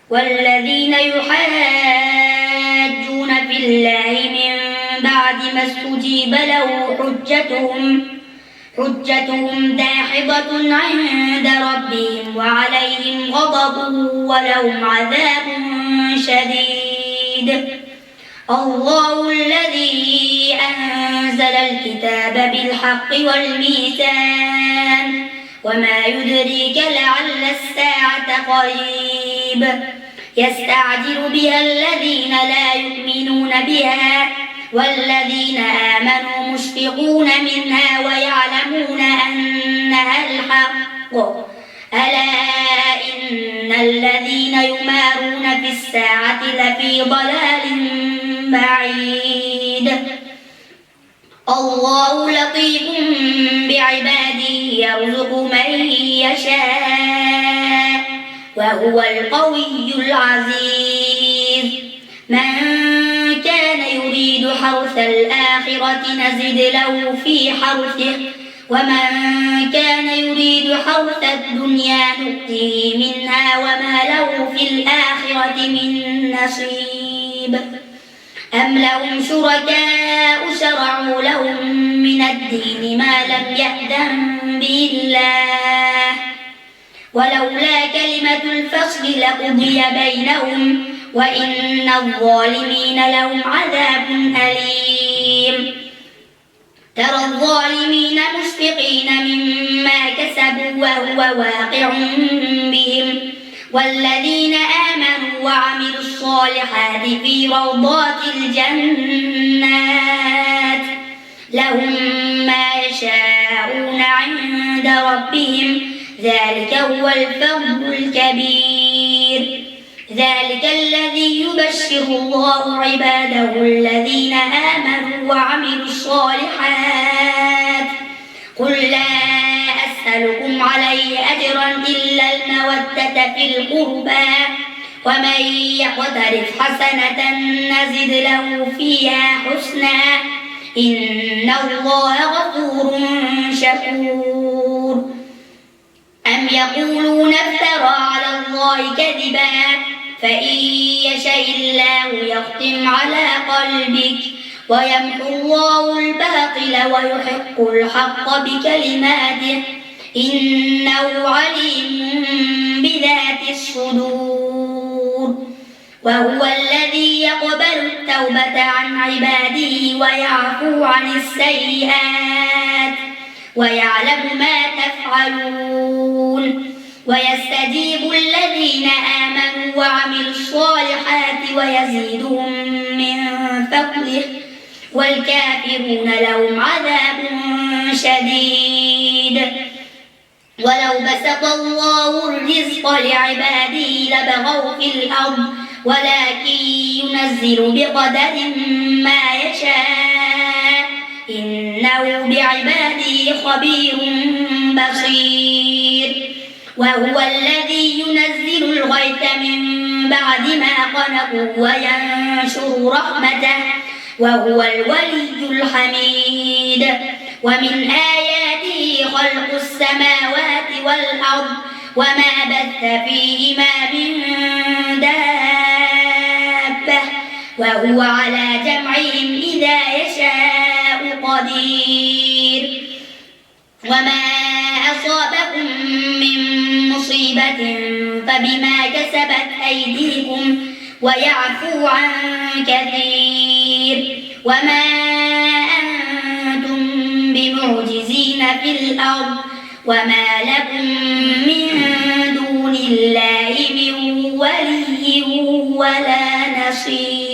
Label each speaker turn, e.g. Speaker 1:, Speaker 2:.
Speaker 1: والذين يحاجون في الله من بعد ما استجيب له حجتهم داحضة عند ربهم وعليهم غضب ولهم عذاب شديد. الله الذي أنزل الكتاب بالحق والميزان وما يدريك لعل الساعة قريب. يستعجل بها الذين لا يؤمنون بها والذين آمنوا مشفقون منها ويعلمون أنها الحق. ألا إن الذين يمارون في الساعة لفي ضلال بعيد. الله لطيف بعباده يرزق من يشاء وهو القوي العزيز. من كان يريد حرث الآخرة نزد له في حرثه ومن كان يريد حرث الدنيا نؤته منها وما له في الآخرة من نصيب. أم لهم شركاء شرعوا لهم من الدين ما لم يأذن به الله ولولا كلمة الفصل لقضي بينهم وإن الظالمين لهم عذاب أليم. ترى الظالمين مشفقين مما كسبوا وهو واقع بهم والذين آمنوا وعملوا الصالحات في روضات الجنات لهم ما يشاءون عند ربهم ذلك هو الفضل الكبير. ذلك الذي يبشر الله عباده الذين آمنوا وعملوا الصالحات. قل لا أسألكم عليه أجرا إلا المودة في القربى ومن يقترف حسنة نزد له فيها حسنا إن الله غفور شكور. أم يقولون افترى على الله كذبا فإن يشاء الله يختم على قلبك ويمحو الله الباطل ويحق الحق بكلماته إنه عليم بذات الصدور. وهو الذي يقبل التوبة عن عباده ويعفو عن السيئات ويعلم ما تفعلون. ويستجيب الذين آمنوا وعملوا الصالحات ويزيدهم من فضله والكافرون لهم عذاب شديد. ولو بسط الله الرزق لعباده لبغوا في الأرض ولكن ينزل بقدر ما يشاء إنه بعباده خبير بصير. وهو الذي ينزل الغيث من بعد ما قنطوا وينشر رحمته وهو الولي الحميد. ومن آياته خلق السماوات والأرض وما بث فيهما من دابة وهو على جمعهم إذا يشاء قدير. وما أصابكم من مصيبة فبما كسبت أيديكم ويعفو عن كثير. وما أنتم بمعجزين في الأرض وما لكم من دون الله من ولي ولا نصير.